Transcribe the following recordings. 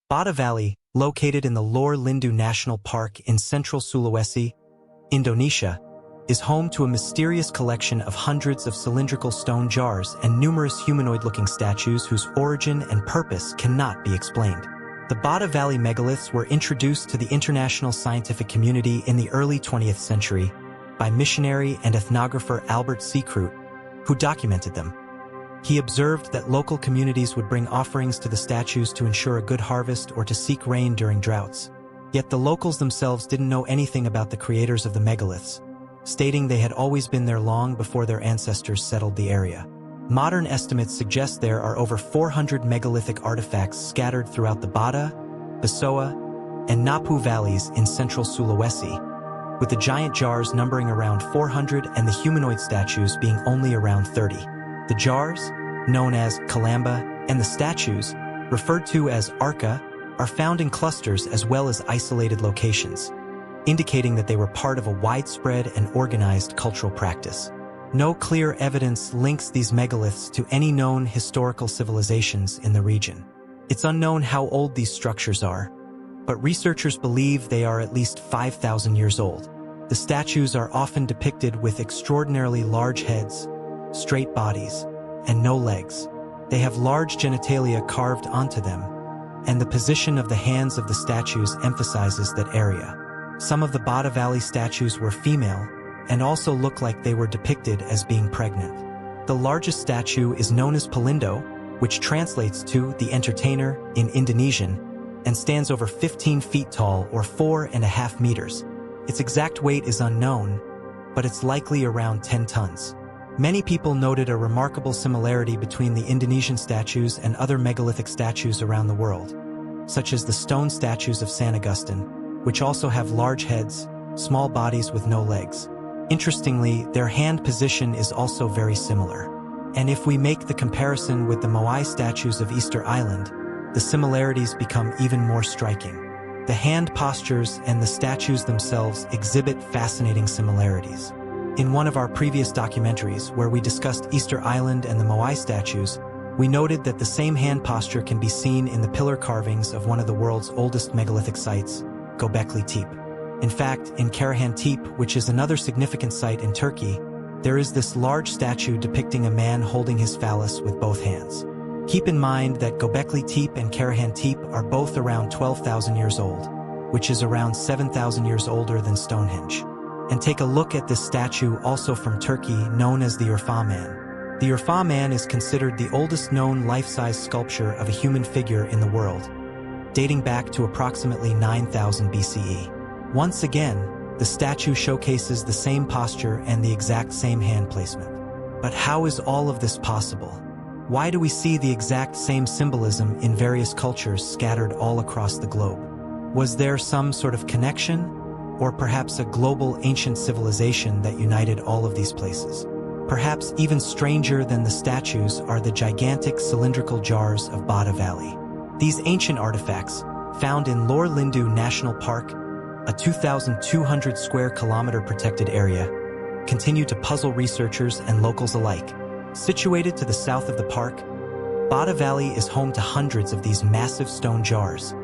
Bada Valley, located in the Lor Lindu National Park in central Sulawesi, Indonesia, is home to a mysterious collection of hundreds of cylindrical stone jars and numerous humanoid-looking statues whose origin and purpose cannot be explained. The Bada Valley megaliths were introduced to the international scientific community in the early 20th century by missionary and ethnographer Albert Seacroot, who documented them. He observed that local communities would bring offerings to the statues to ensure a good harvest or to seek rain during droughts. Yet the locals themselves didn't know anything about the creators of the megaliths, stating they had always been there long before their ancestors settled the area. Modern estimates suggest there are over 400 megalithic artifacts scattered throughout the Bada, Besoa, and Napu valleys in central Sulawesi, with the giant jars numbering around 400 and the humanoid statues being only around 30. The jars, known as Kalamba, and the statues, referred to as Arca, are found in clusters as well as isolated locations, indicating that they were part of a widespread and organized cultural practice. No clear evidence links these megaliths to any known historical civilizations in the region. It's unknown how old these structures are, but researchers believe they are at least 5,000 years old. The statues are often depicted with extraordinarily large heads, straight bodies, and no legs. They have large genitalia carved onto them, and the position of the hands of the statues emphasizes that area. Some of the Bada Valley statues were female, and also look like they were depicted as being pregnant. The largest statue is known as Pelindo, which translates to the entertainer in Indonesian, and stands over 15 feet tall or 4.5 meters. Its exact weight is unknown, but it's likely around 10 tons. Many people noted a remarkable similarity between the Indonesian statues and other megalithic statues around the world, such as the stone statues of San Augustine, which also have large heads, small bodies with no legs. Interestingly, their hand position is also very similar. And if we make the comparison with the Moai statues of Easter Island, the similarities become even more striking. The hand postures and the statues themselves exhibit fascinating similarities. In one of our previous documentaries, where we discussed Easter Island and the Moai statues, we noted that the same hand posture can be seen in the pillar carvings of one of the world's oldest megalithic sites, Göbekli Tepe. In fact, in Karahan Tepe, which is another significant site in Turkey, there is this large statue depicting a man holding his phallus with both hands. Keep in mind that Göbekli Tepe and Karahan Tepe are both around 12,000 years old, which is around 7,000 years older than Stonehenge. And take a look at this statue also from Turkey, known as the Urfa Man. The Urfa Man is considered the oldest known life-size sculpture of a human figure in the world, dating back to approximately 9,000 BCE. Once again, the statue showcases the same posture and the exact same hand placement. But how is all of this possible? Why do we see the exact same symbolism in various cultures scattered all across the globe? Was there some sort of connection? Or perhaps a global ancient civilization that united all of these places? Perhaps even stranger than the statues are the gigantic cylindrical jars of Bada Valley. These ancient artifacts, found in Lor Lindu National Park, a 2,200 square kilometer protected area, continue to puzzle researchers and locals alike. Situated to the south of the park, Bada Valley is home to hundreds of these massive stone jars,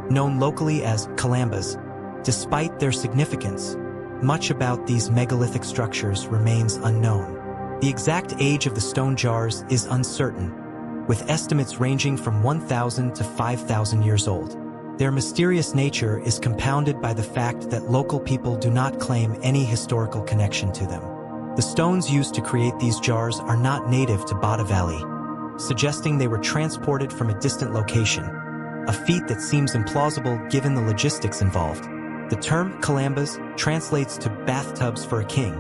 known locally as kalambas. Despite their significance, much about these megalithic structures remains unknown. The exact age of the stone jars is uncertain, with estimates ranging from 1,000 to 5,000 years old. Their mysterious nature is compounded by the fact that local people do not claim any historical connection to them. The stones used to create these jars are not native to Bada Valley, suggesting they were transported from a distant location, a feat that seems implausible given the logistics involved. The term kalambas translates to bathtubs for a king,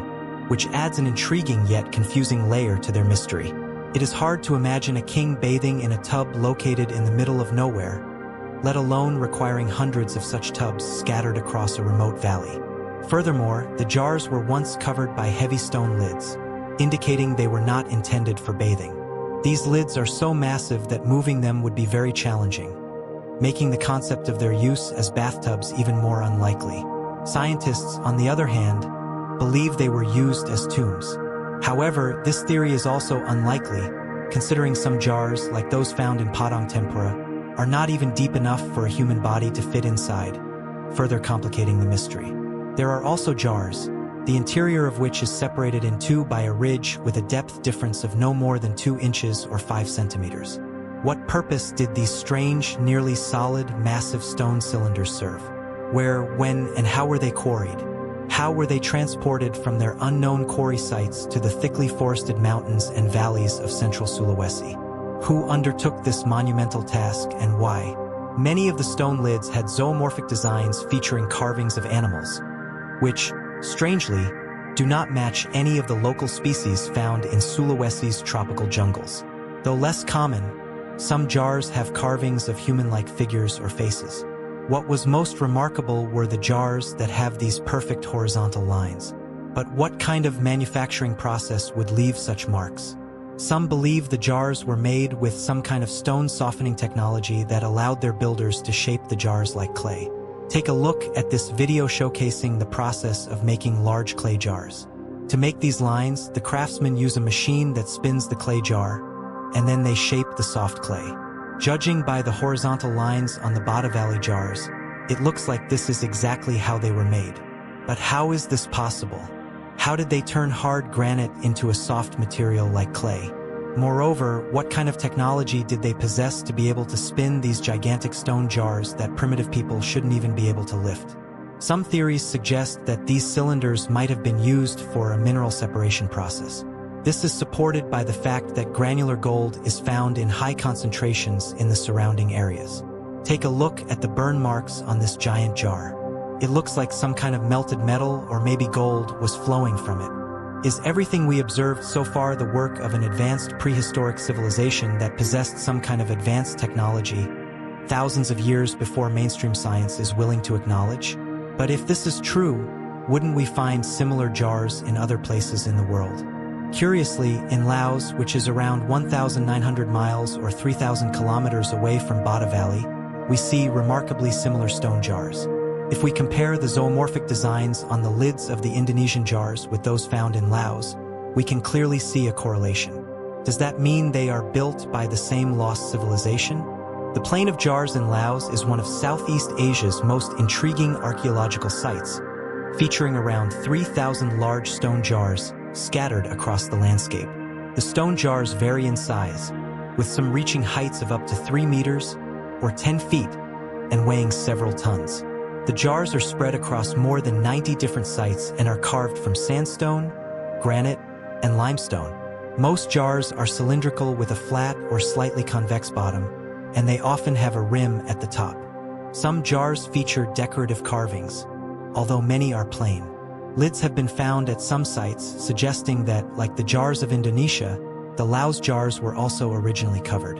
which adds an intriguing yet confusing layer to their mystery. It is hard to imagine a king bathing in a tub located in the middle of nowhere, let alone requiring hundreds of such tubs scattered across a remote valley. Furthermore, the jars were once covered by heavy stone lids, indicating they were not intended for bathing. These lids are so massive that moving them would be very challenging, making the concept of their use as bathtubs even more unlikely. Scientists, on the other hand, believe they were used as tombs. However, this theory is also unlikely, considering some jars, like those found in Padang Tempura, are not even deep enough for a human body to fit inside, further complicating the mystery. There are also jars, the interior of which is separated in two by a ridge with a depth difference of no more than 2 inches or 5 centimeters. What purpose did these strange, nearly solid, massive stone cylinders serve? Where, when, and how were they quarried? How were they transported from their unknown quarry sites to the thickly forested mountains and valleys of central Sulawesi? Who undertook this monumental task and why? Many of the stone lids had zoomorphic designs featuring carvings of animals, which, strangely, do not match any of the local species found in Sulawesi's tropical jungles. Though less common, some jars have carvings of human-like figures or faces. What was most remarkable were the jars that have these perfect horizontal lines. But what kind of manufacturing process would leave such marks? Some believe the jars were made with some kind of stone softening technology that allowed their builders to shape the jars like clay. Take a look at this video showcasing the process of making large clay jars. To make these lines, the craftsmen use a machine that spins the clay jar, and then they shape the soft clay. Judging by the horizontal lines on the Bada Valley jars, it looks like this is exactly how they were made. But how is this possible? How did they turn hard granite into a soft material like clay? Moreover, what kind of technology did they possess to be able to spin these gigantic stone jars that primitive people shouldn't even be able to lift? Some theories suggest that these cylinders might have been used for a mineral separation process. This is supported by the fact that granular gold is found in high concentrations in the surrounding areas. Take a look at the burn marks on this giant jar. It looks like some kind of melted metal or maybe gold was flowing from it. Is everything we observed so far the work of an advanced prehistoric civilization that possessed some kind of advanced technology, thousands of years before mainstream science is willing to acknowledge? But if this is true, wouldn't we find similar jars in other places in the world? Curiously, in Laos, which is around 1,900 miles or 3,000 kilometers away from Bada Valley, we see remarkably similar stone jars. If we compare the zoomorphic designs on the lids of the Indonesian jars with those found in Laos, we can clearly see a correlation. Does that mean they are built by the same lost civilization? The Plain of Jars in Laos is one of Southeast Asia's most intriguing archaeological sites, featuring around 3,000 large stone jars scattered across the landscape. The stone jars vary in size, with some reaching heights of up to 3 meters or 10 feet and weighing several tons. The jars are spread across more than 90 different sites and are carved from sandstone, granite, and limestone. Most jars are cylindrical with a flat or slightly convex bottom, and they often have a rim at the top. Some jars feature decorative carvings, although many are plain. Lids have been found at some sites, suggesting that, like the jars of Indonesia, the Laos jars were also originally covered.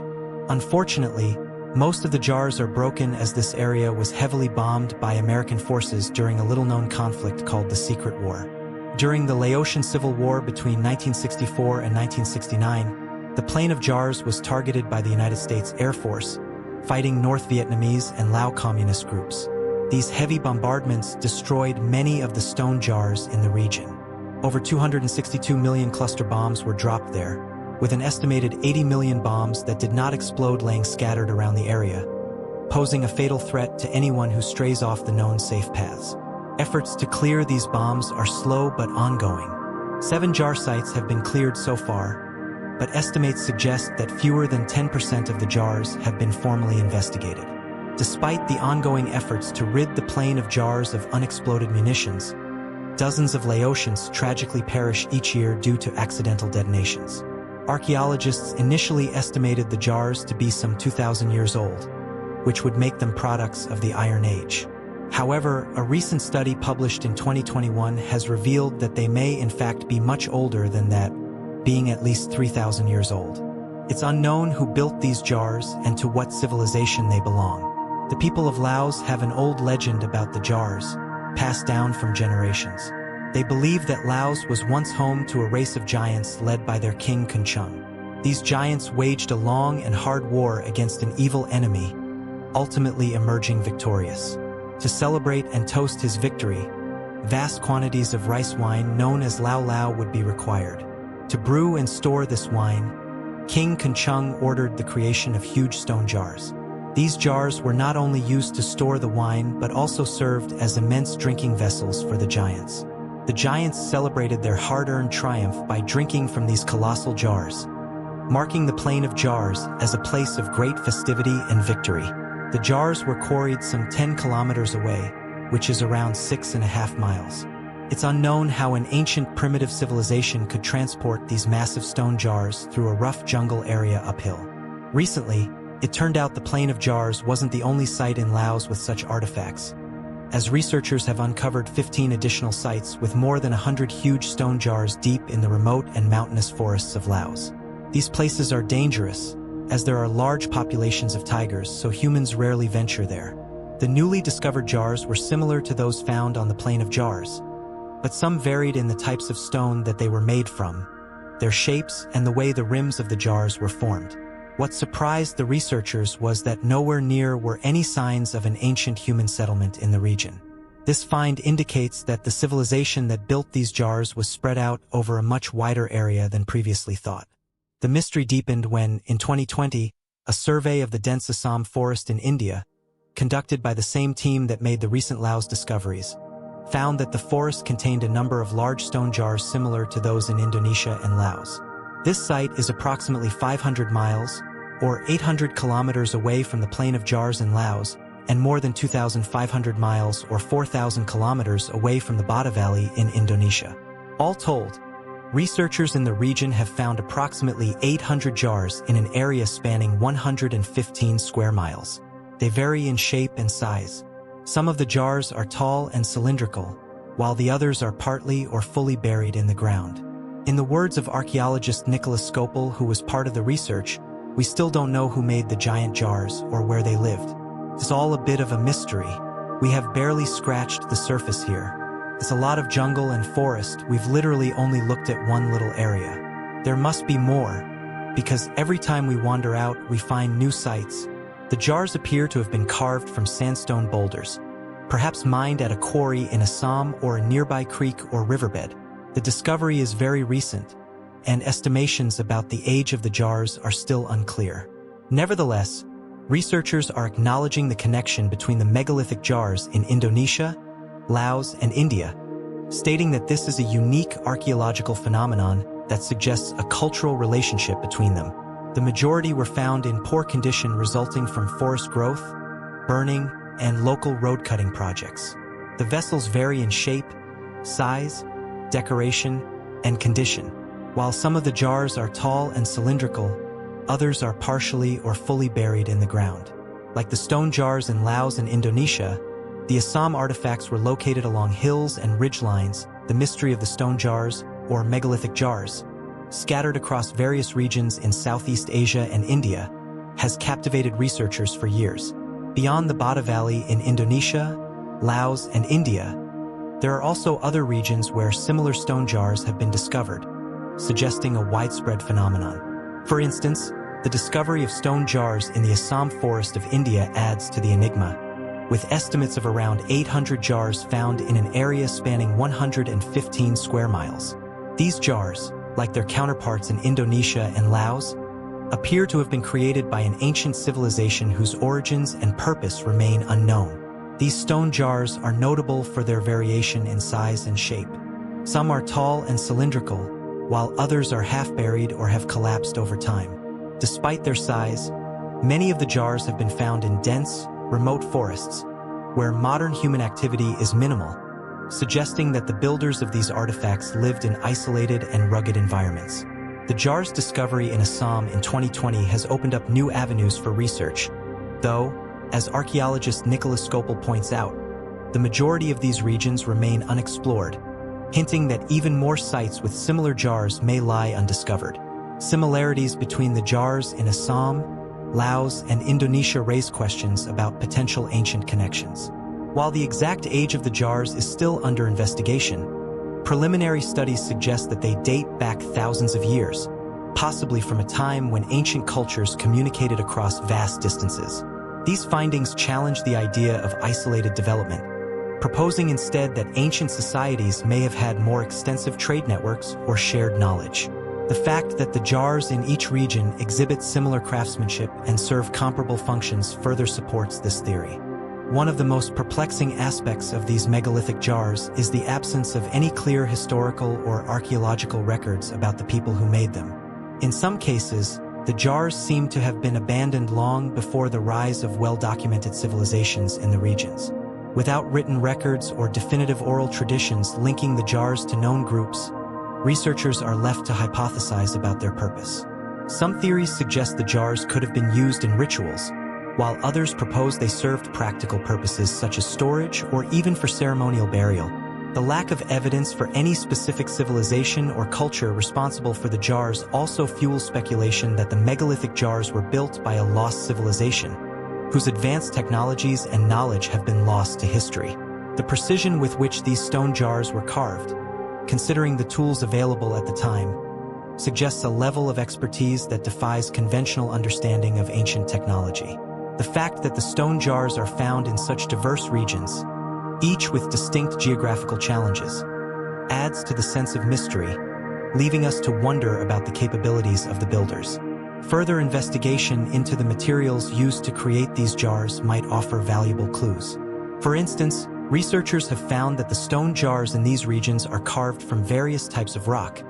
Unfortunately, most of the jars are broken as this area was heavily bombed by American forces during a little-known conflict called the Secret War. During the Laotian Civil War between 1964 and 1969, the Plain of Jars was targeted by the United States Air Force, fighting North Vietnamese and Lao communist groups. These heavy bombardments destroyed many of the stone jars in the region. Over 262 million cluster bombs were dropped there, with an estimated 80 million bombs that did not explode laying scattered around the area, posing a fatal threat to anyone who strays off the known safe paths. Efforts to clear these bombs are slow but ongoing. 7 jar sites have been cleared so far, but estimates suggest that fewer than 10% of the jars have been formally investigated. Despite the ongoing efforts to rid the Plain of Jars of unexploded munitions, dozens of Laotians tragically perish each year due to accidental detonations. Archaeologists initially estimated the jars to be some 2,000 years old, which would make them products of the Iron Age. However, a recent study published in 2021 has revealed that they may in fact be much older than that, being at least 3,000 years old. It's unknown who built these jars and to what civilization they belong. The people of Laos have an old legend about the jars, passed down from generations. They believe that Laos was once home to a race of giants led by their king Kunchung. These giants waged a long and hard war against an evil enemy, ultimately emerging victorious. To celebrate and toast his victory, vast quantities of rice wine known as Lao Lao would be required. To brew and store this wine, King Kunchung ordered the creation of huge stone jars. These jars were not only used to store the wine but also served as immense drinking vessels for the giants. The giants celebrated their hard-earned triumph by drinking from these colossal jars, marking the Plain of Jars as a place of great festivity and victory. The jars were quarried some 10 kilometers away, which is around 6.5 miles. It's unknown how an ancient primitive civilization could transport these massive stone jars through a rough jungle area uphill. Recently, it turned out the Plain of Jars wasn't the only site in Laos with such artifacts, as researchers have uncovered 15 additional sites with more than 100 huge stone jars deep in the remote and mountainous forests of Laos. These places are dangerous, as there are large populations of tigers, so humans rarely venture there. The newly discovered jars were similar to those found on the Plain of Jars, but some varied in the types of stone that they were made from, their shapes, and the way the rims of the jars were formed. What surprised the researchers was that nowhere near were any signs of an ancient human settlement in the region. This find indicates that the civilization that built these jars was spread out over a much wider area than previously thought. The mystery deepened when, in 2020, a survey of the dense Assam forest in India, conducted by the same team that made the recent Laos discoveries, found that the forest contained a number of large stone jars similar to those in Indonesia and Laos. This site is approximately 500 miles, or 800 kilometers away from the Plain of Jars in Laos, and more than 2,500 miles or 4,000 kilometers away from the Bada Valley in Indonesia. All told, researchers in the region have found approximately 800 jars in an area spanning 115 square miles. They vary in shape and size. Some of the jars are tall and cylindrical, while the others are partly or fully buried in the ground. In the words of archaeologist Nicholas Skopel, who was part of the research, we still don't know who made the giant jars or where they lived. It's all a bit of a mystery. We have barely scratched the surface here. It's a lot of jungle and forest. We've literally only looked at one little area. There must be more, because every time we wander out, we find new sites. The jars appear to have been carved from sandstone boulders, perhaps mined at a quarry in Assam or a nearby creek or riverbed. The discovery is very recent, and estimations about the age of the jars are still unclear. Nevertheless, researchers are acknowledging the connection between the megalithic jars in Indonesia, Laos, and India, stating that this is a unique archaeological phenomenon that suggests a cultural relationship between them. The majority were found in poor condition resulting from forest growth, burning, and local road-cutting projects. The vessels vary in shape, size, decoration, and condition. While some of the jars are tall and cylindrical, others are partially or fully buried in the ground. Like the stone jars in Laos and Indonesia, the Assam artifacts were located along hills and ridgelines. The mystery of the stone jars, or megalithic jars, scattered across various regions in Southeast Asia and India, has captivated researchers for years. Beyond the Bada Valley in Indonesia, Laos, and India, there are also other regions where similar stone jars have been discovered, suggesting a widespread phenomenon. For instance, the discovery of stone jars in the Assam forest of India adds to the enigma, with estimates of around 800 jars found in an area spanning 115 square miles. These jars, like their counterparts in Indonesia and Laos, appear to have been created by an ancient civilization whose origins and purpose remain unknown. These stone jars are notable for their variation in size and shape. Some are tall and cylindrical, while others are half-buried or have collapsed over time. Despite their size, many of the jars have been found in dense, remote forests, where modern human activity is minimal, suggesting that the builders of these artifacts lived in isolated and rugged environments. The jar's discovery in Assam in 2020 has opened up new avenues for research, though, as archaeologist Nicholas Skopel points out, the majority of these regions remain unexplored, hinting that even more sites with similar jars may lie undiscovered. Similarities between the jars in Assam, Laos, and Indonesia raise questions about potential ancient connections. While the exact age of the jars is still under investigation, preliminary studies suggest that they date back thousands of years, possibly from a time when ancient cultures communicated across vast distances. These findings challenge the idea of isolated development, proposing instead that ancient societies may have had more extensive trade networks or shared knowledge. The fact that the jars in each region exhibit similar craftsmanship and serve comparable functions further supports this theory. One of the most perplexing aspects of these megalithic jars is the absence of any clear historical or archaeological records about the people who made them. In some cases, the jars seem to have been abandoned long before the rise of well-documented civilizations in the regions. Without written records or definitive oral traditions linking the jars to known groups, researchers are left to hypothesize about their purpose. Some theories suggest the jars could have been used in rituals, while others propose they served practical purposes such as storage or even for ceremonial burial. The lack of evidence for any specific civilization or culture responsible for the jars also fuels speculation that the megalithic jars were built by a lost civilization, whose advanced technologies and knowledge have been lost to history. The precision with which these stone jars were carved, considering the tools available at the time, suggests a level of expertise that defies conventional understanding of ancient technology. The fact that the stone jars are found in such diverse regions, each with distinct geographical challenges, adds to the sense of mystery, leaving us to wonder about the capabilities of the builders. Further investigation into the materials used to create these jars might offer valuable clues. For instance, researchers have found that the stone jars in these regions are carved from various types of rock,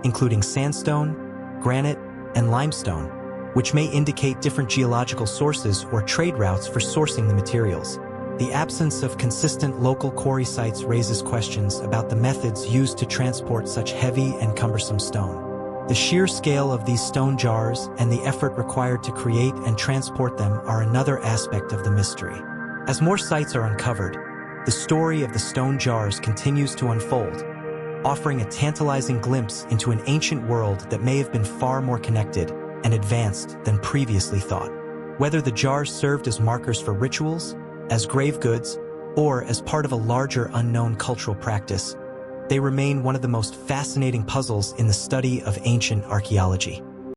including sandstone, granite, and limestone, which may indicate different geological sources or trade routes for sourcing the materials. The absence of consistent local quarry sites raises questions about the methods used to transport such heavy and cumbersome stone. The sheer scale of these stone jars and the effort required to create and transport them are another aspect of the mystery. As more sites are uncovered, the story of the stone jars continues to unfold, offering a tantalizing glimpse into an ancient world that may have been far more connected and advanced than previously thought. Whether the jars served as markers for rituals, as grave goods, or as part of a larger unknown cultural practice, they remain one of the most fascinating puzzles in the study of ancient archaeology.